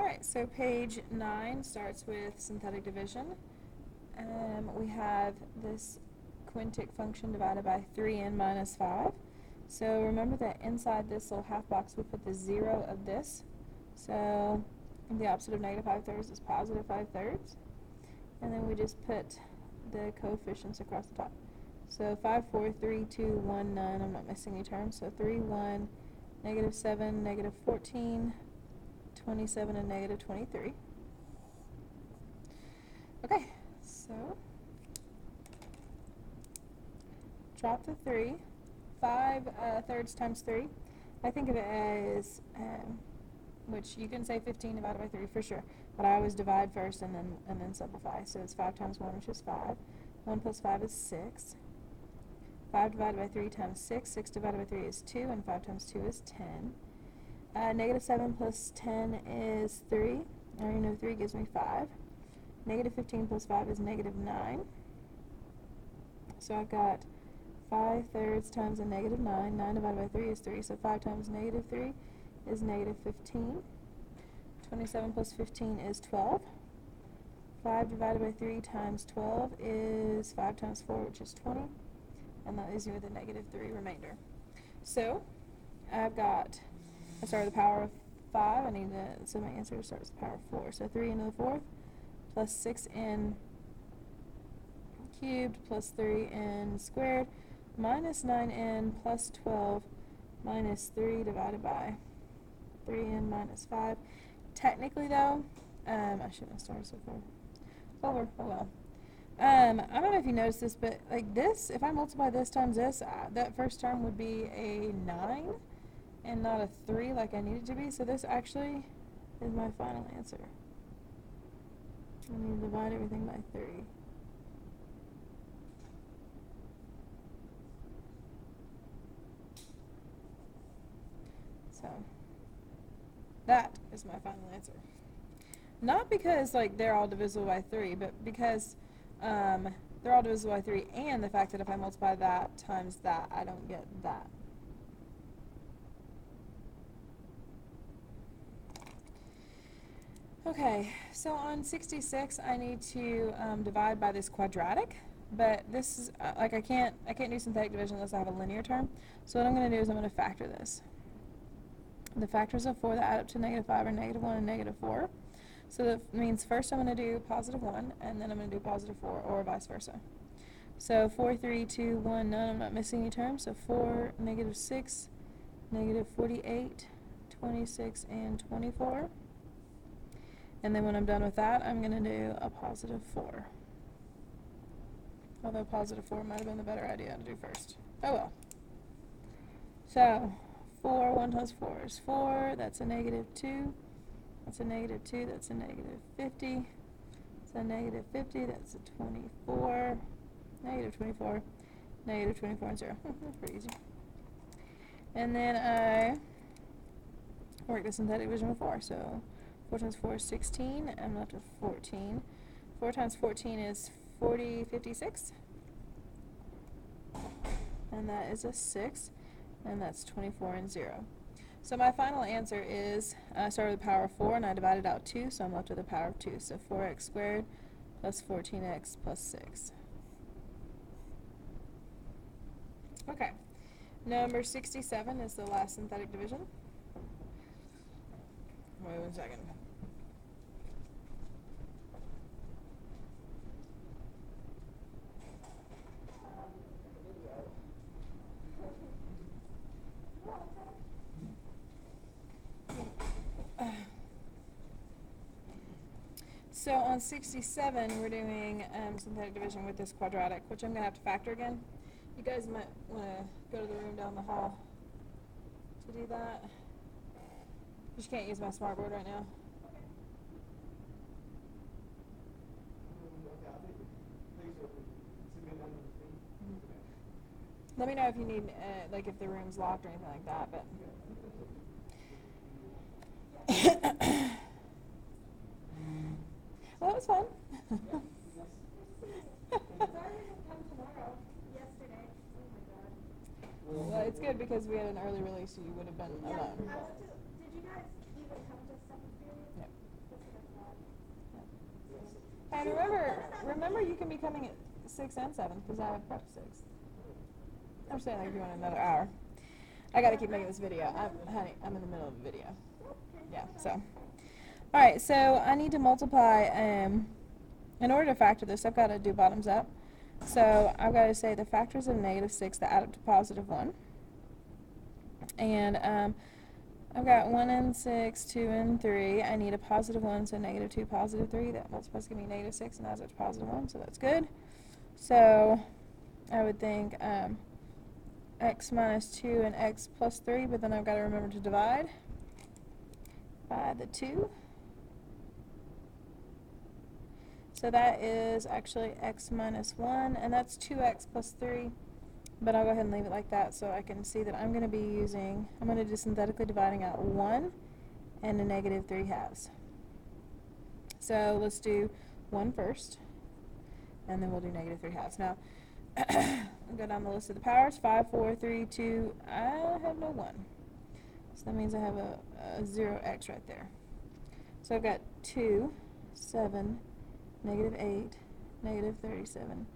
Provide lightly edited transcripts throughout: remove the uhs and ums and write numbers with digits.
Alright, so page 9 starts with synthetic division. We have this quintic function divided by 3n minus 5. So remember that inside this little half box we put the 0 of this. So the opposite of negative 5/3 is positive 5/3. And then we just put the coefficients across the top. So 5, 4, 3, 2, 1, none. I'm not missing any terms. So 3, 1, negative 7, negative 14, 27, and negative 23. Okay, so drop the 3. 5/3 times 3. I think of it as, which you can say 15 divided by 3 for sure, but I always divide first and then simplify. So it's 5 times 1, which is 5. 1 plus 5 is 6. 5 divided by 3 times 6. 6 divided by 3 is 2, and 5 times 2 is 10. Negative 7 plus 10 is 3. I already know 3 gives me 5. Negative 15 plus 5 is negative 9. So I've got 5/3 times a negative 9. 9 divided by 3 is 3. So 5 times negative 3 is negative 15. 27 plus 15 is 12. 5 divided by 3 times 12 is 5 times 4, which is 20. And that leaves me with a negative 3 remainder. So I start with the power of 5. So my answer starts with the power of 4. So 3n to the 4th plus 6n cubed plus 3n squared minus 9n plus 12 minus 3 divided by 3n minus 5. Technically, though, I shouldn't have started so far. Over. Oh well. I don't know if you noticed this, but like this, if I multiply this times this, that first term would be a 9 and not a 3 like I needed to be. So this actually is my final answer. I need to divide everything by 3. So that is my final answer. Not because like they're all divisible by 3, but because they're all divisible by 3, and the fact that if I multiply that times that, I don't get that. Okay, so on 66, I need to divide by this quadratic, but this is like I can't do synthetic division unless I have a linear term. So what I'm going to do is I'm going to factor this. The factors of 4 that add up to negative 5 are negative 1 and negative 4. So that means first I'm going to do positive 1, and then I'm going to do positive 4, or vice versa. So 4, 3, 2, 1, none. I'm not missing any terms. So 4, negative 6, negative 48, 26, and 24. And then when I'm done with that, I'm going to do a positive 4. Although positive 4 might have been the better idea to do first. Oh well. So 4, 1 plus 4 is 4. That's a negative 2. That's a negative 2. That's a negative 50. That's a negative 50. That's a 24. Negative 24. Negative 24 and 0. That's pretty easy. And then I work the synthetic division with 4. So 4 times 4 is 16. I'm left with 14. 4 times 14 is 56. And that is a 6. And that's 24 and 0. So my final answer is, I started with the power of 4, and I divided out 2, so I'm left with the power of 2. So 4x squared plus 14x plus 6. Okay. Number 67 is the last synthetic division. Wait 1 second. So on 67, we're doing synthetic division with this quadratic, which I'm going to have to factor again. You guys might want to go to the room down the hall to do that. Just can't use my smartboard right now. Let me know if you need, like if the room's locked or anything like that, but... Well, that was fun. Well, it's good because we had an early release, so you would have been alone. Did you guys even come to second period? No. remember you can be coming at 6 and 7 because I have prep 6. I'm saying like if you want another hour. I gotta keep making this video. Honey, I'm in the middle of a video. Yeah, so. Alright, so I need to multiply, in order to factor this, I've got to do bottoms up. So I've got to say the factors of -6 that add up to +1. And I've got 1 and 6, 2 and 3. I need a +1, so -2, +3. That multiplies to give me -6 and adds up to +1, so that's good. So I would think x minus 2 and x plus 3, but then I've got to remember to divide by the 2. So that is actually x minus 1, and that's 2x plus 3. But I'll go ahead and leave it like that so I can see that I'm going to be synthetically dividing out 1 and a -3/2. So let's do 1 first, and then we'll do -3/2. Now, I'll go down the list of the powers. 5, 4, 3, 2. I have no 1. So that means I have a 0x right there. So I've got 2, 7, -8, -37,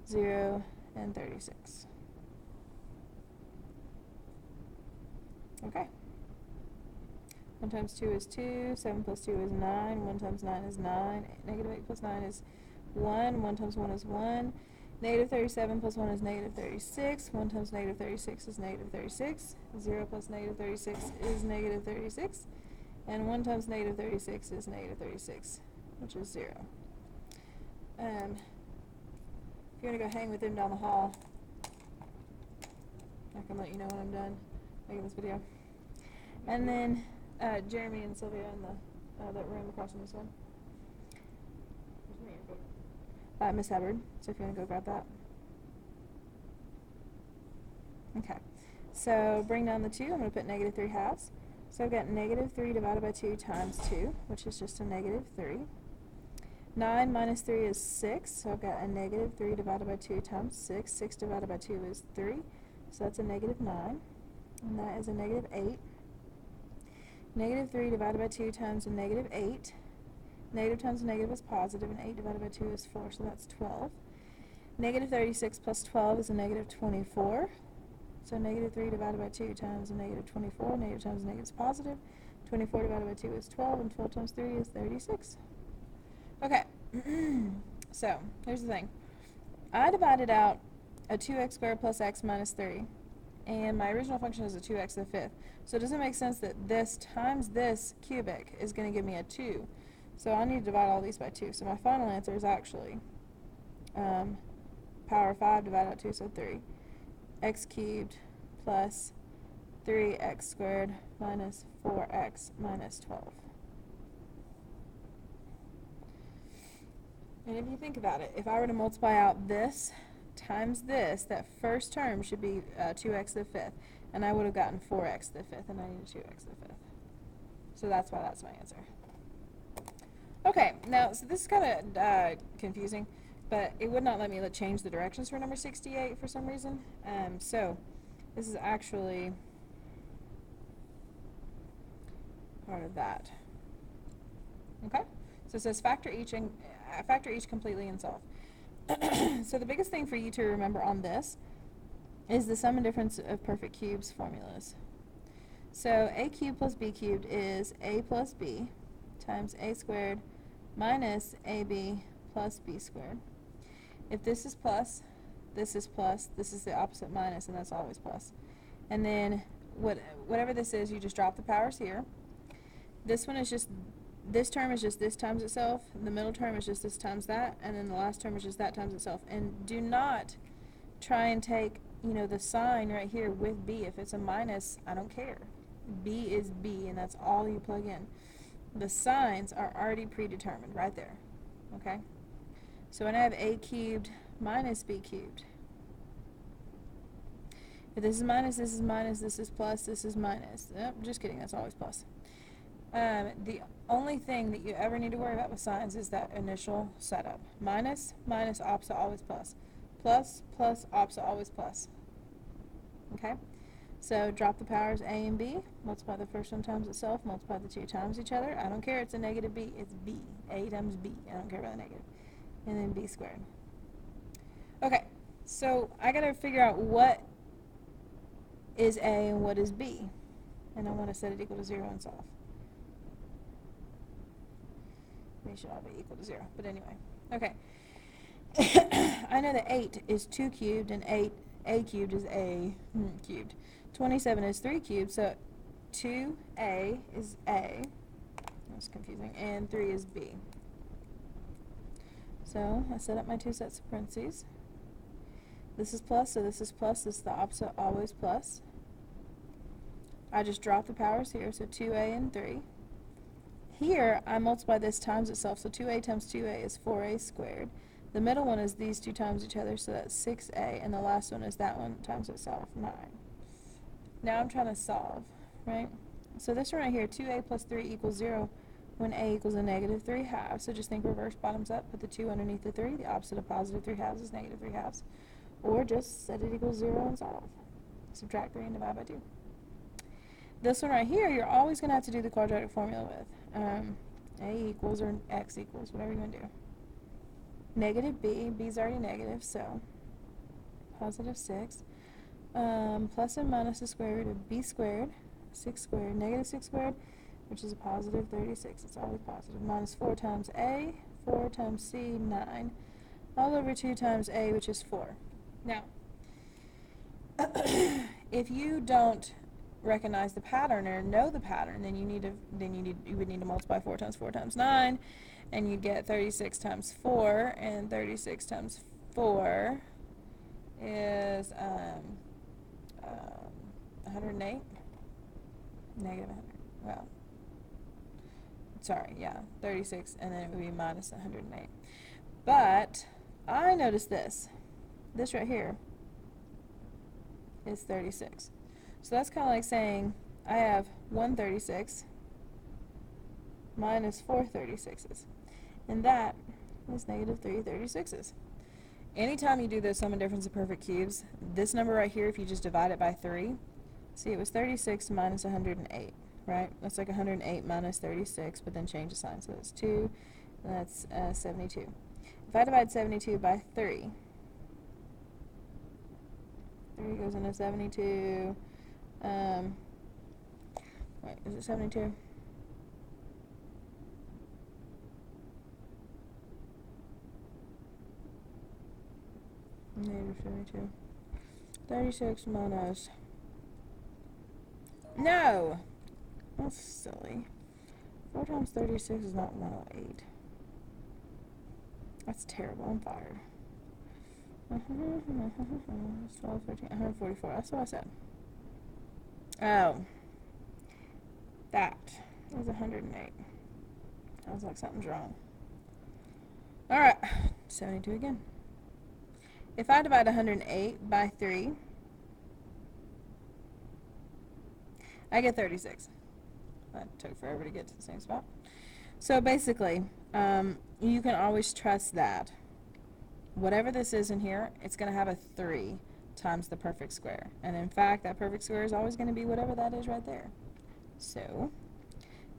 0, and 36. Okay. 1 times 2 is 2, 7 plus 2 is 9, 1 times 9 is 9, -8 plus 9 is 1, 1 times 1 is 1, -37 plus 1 is -36, 1 times -36 is -36, 0 plus -36 is -36, and 1 times -36 is -36, which is 0. If you want to go hang with him down the hall, I can let you know when I'm done making this video. And then Jeremy and Sylvia in that room across from this one. Miss Hubbard, so if you want to go grab that. Okay, so bring down the 2. I'm going to put -3/2. So I've got -3 divided by 2 times 2, which is just a -3. 9 minus 3 is 6, so I've got a -3 divided by 2 times 6. 6 divided by 2 is 3, so that's a -9, and that is a -8. -3 divided by 2 times a -8. Negative times a negative is positive, and 8 divided by 2 is 4, so that's 12. -36 plus 12 is a -24. So -3 divided by 2 times a -24. Negative times a negative is positive. 24 divided by 2 is 12, and 12 times 3 is 36. Okay, so here's the thing. I divided out a 2x squared plus x minus 3, and my original function is a 2x to the 5th. So does it make sense that this times this cubic is going to give me a 2? So I need to divide all these by 2. So my final answer is actually power of 5 divided by 2, so 3. X cubed plus 3x squared minus 4x minus 12. And if you think about it, if I were to multiply out this times this, that first term should be 2x to the 5th. And I would have gotten 4x to the 5th, and I need 2x to the 5th. So that's why that's my answer. Okay, now, so this is kind of confusing, but it would not let me change the directions for number 68 for some reason. So this is actually part of that. Okay, so it says factor each completely and solve. So the biggest thing for you to remember on this is the sum and difference of perfect cubes formulas. So a cubed plus b cubed is a plus b times a squared minus ab plus b squared. If this is plus, this is plus, this is the opposite minus, and that's always plus. And then whatever this is, you just drop the powers here. This one is just, this term is just this times itself, the middle term is just this times that, and then the last term is just that times itself. And do not try and take, the sign right here with b. If it's a minus, I don't care. B is b, and that's all you plug in. The signs are already predetermined right there, okay? So when I have a cubed minus b cubed, if this is minus, this is minus, this is plus, this is minus. Just kidding, that's always plus. The only thing that you ever need to worry about with signs is that initial setup. Minus, minus, opposite, always plus. Plus, plus, opposite, always plus. Okay? So drop the powers a and b, multiply the first one times itself, multiply the two times each other. I don't care, it's a negative b, it's b. A times b, I don't care about the negative. and then b squared. Okay, so I got to figure out what is a and what is b, and I want to set it equal to 0 and solve. They should all be equal to 0, but anyway. Okay. I know that 8 is 2 cubed, and a cubed is a cubed. 27 is 3 cubed, so 2a is a. That's confusing. And 3 is b. So I set up my two sets of parentheses. This is plus, so this is plus. This is the opposite, always plus. I just drop the powers here, so 2a and 3. Here, I multiply this times itself, so 2a times 2a is 4a squared. The middle one is these two times each other, so that's 6a, and the last one is that one times itself, 9. Now I'm trying to solve, right? So this one right here, 2a plus 3 equals 0 when a equals a negative 3 halves. So just think reverse bottoms up, put the 2 underneath the 3. The opposite of positive 3 halves is negative 3 halves. Or just set it equals 0 and solve. Subtract 3 and divide by 2. This one right here, you're always going to have to do the quadratic formula with. A equals or x equals, whatever you want to do. Negative b, b's already negative, so positive 6. Plus and minus the square root of b squared, 6 squared, negative 6 squared, which is a positive 36. It's always positive. Minus 4 times a, 4 times c, 9. All over 2 times a, which is 4. Now, if you don't recognize the pattern or know the pattern, then you would need to multiply 4 times 9, and you get 36 times 4, and 36 times 4 is 108. Negative 100. Well, sorry, yeah, 36, and then it would be minus 108. But I noticed this. This right here is 36. So that's kind of like saying I have 136 minus 4 36s. And that is negative 3 36s. Anytime you do the sum and difference of perfect cubes, this number right here, if you just divide it by 3, see it was 36 minus 108, right? That's like 108 minus 36, but then change the sign. So that's 2, and that's 72. If I divide 72 by 3, 3 goes into 72. Wait, is it 72? Negative 72. 36 minus... No! That's silly. 4 times 36 is not 108. That's terrible. I'm fired. 12, 13, 144. That's what I said. Oh. That is 108. Sounds like something's wrong. Alright. 72 again. If I divide 108 by 3, I get 36. That took forever to get to the same spot. So basically, you can always trust that whatever this is in here, it's going to have a 3 times the perfect square. And in fact, that perfect square is always going to be whatever that is right there. So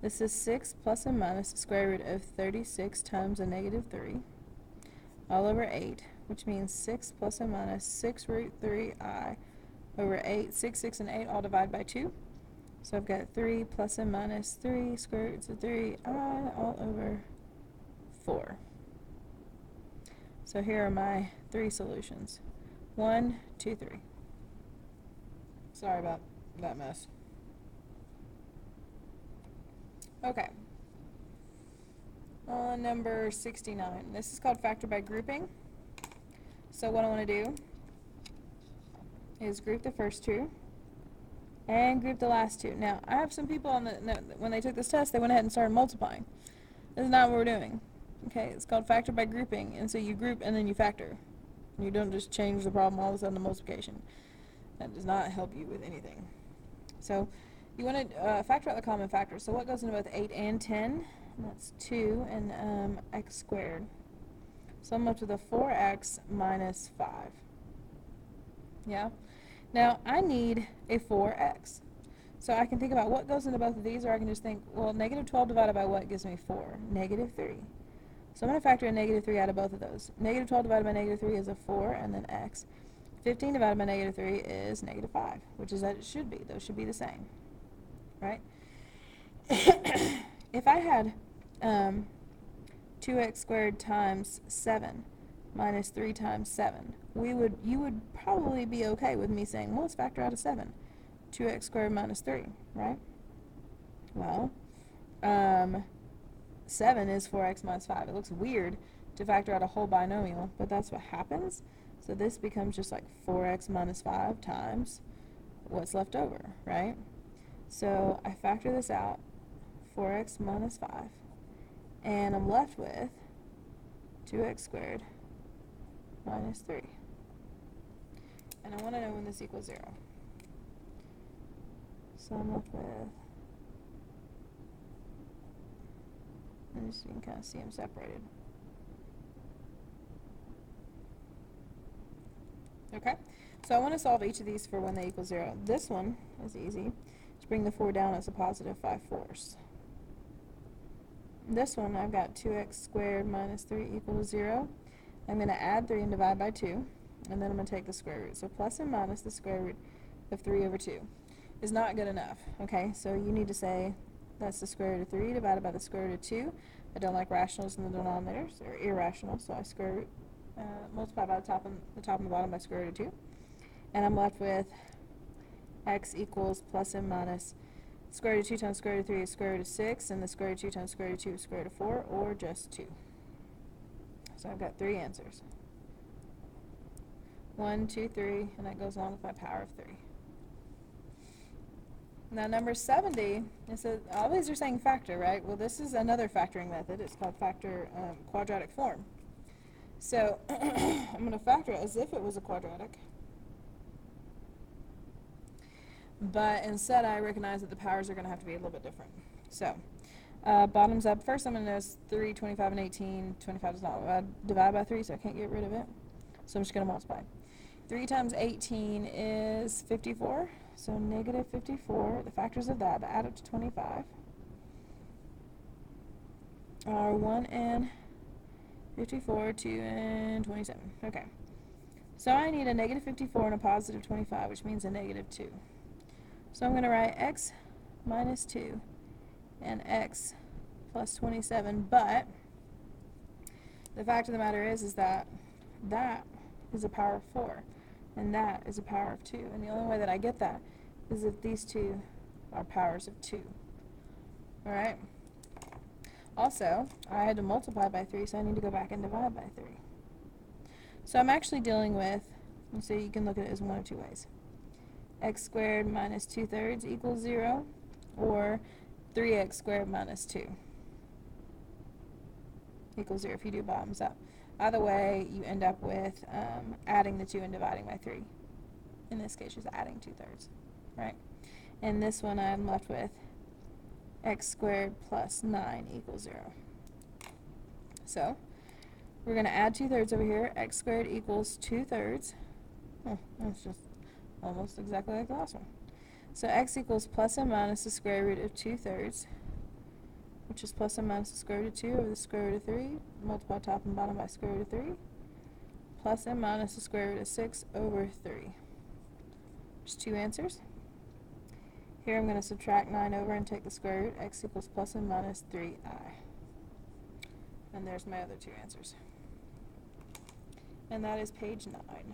this is 6 plus and minus the square root of 36 times a negative 3 all over 8, which means 6 plus and minus 6 root 3i over 8. 6, 6, and 8 all divide by 2. So I've got 3 plus and minus 3 square roots of 3i all over 4. So here are my 3 solutions. 1, 2, 3. Sorry about that mess. Okay. On number 69. This is called factor by grouping. So what I want to do is group the first two and group the last two. Now, I have some people when they took this test, they went ahead and started multiplying. This is not what we're doing. Okay, it's called factor by grouping, and so you group and then you factor. You don't just change the problem all of a sudden to multiplication. That does not help you with anything. So you want to factor out the common factors. So what goes into both 8 and 10? That's 2 and x squared. So I'm up to the 4x minus 5. Yeah? Now, I need a 4x. So I can think about what goes into both of these, or I can just think, well, negative 12 divided by what gives me 4? Negative 3. So I'm going to factor a negative 3 out of both of those. Negative 12 divided by negative 3 is a 4, and then x. 15 divided by negative 3 is negative 5, which is that it should be. Those should be the same, right? If I had 2x squared times 7 minus 3 times 7, you would probably be okay with me saying, well, let's factor out a 7. 2x squared minus 3, right? Well, 7 is 4x minus 5. It looks weird to factor out a whole binomial, but that's what happens. So this becomes just like 4x minus 5 times what's left over, right? So I factor this out, 4x minus 5, and I'm left with 2x squared minus 3. And I want to know when this equals 0. So I'm left with, and just you can kind of see them separated. Okay, so I want to solve each of these for when they equal 0. This one is easy. Just bring the 4 down as a positive 5/4. This one, I've got 2x squared minus 3 equals 0. I'm going to add 3 and divide by 2, and then I'm going to take the square root. So plus and minus the square root of 3 over 2 is not good enough. Okay, so you need to say that's the square root of 3 divided by the square root of 2. I don't like rationals in the denominators, or irrational, so I square root, multiply by the top and the bottom by square root of 2. And I'm left with x equals plus and minus square root of 2 times square root of 3 is square root of 6, and the square root of 2 times square root of 2 is square root of 4, or just 2. So I've got 3 answers. 1, 2, 3, and that goes along with my power of 3. Now number 70, it says, all these are saying factor, right? Well, this is another factoring method. It's called factor quadratic form. So I'm going to factor it as if it was a quadratic. But instead I recognize that the powers are going to have to be a little bit different. So bottoms up, first I'm going to notice 3, 25, and 18. 25 does not divide by 3, so I can't get rid of it. So I'm just going to multiply. 3 times 18 is 54, so negative 54. The factors of that add up to 25 are 1 and 54, 2 and 27. Okay. So I need a negative 54 and a positive 25, which means a negative 2. So I'm going to write x minus 2 and x plus 27, but the fact of the matter is that that is a power of 4, and that is a power of 2. And the only way that I get that is if these two are powers of 2. Alright? Also, I had to multiply by 3, so I need to go back and divide by 3. So I'm actually dealing with, so you can look at it as one of two ways. X squared minus 2/3 equals 0, or 3x squared minus 2 equals 0 if you do bottoms up. Either way, you end up with adding the 2 and dividing by 3. In this case, just adding 2/3, right? And this one I'm left with x squared plus 9 equals 0. So we're going to add 2/3 over here. X squared equals 2/3. Oh, that's just almost exactly like the last one. So x equals plus and minus the square root of 2/3, which is plus and minus the square root of 2 over the square root of 3, multiply top and bottom by square root of 3, plus and minus the square root of 6 over 3. There's 2 answers. Here I'm going to subtract 9 over and take the square root. X equals plus and minus 3i. And there's my other 2 answers. And that is page 9.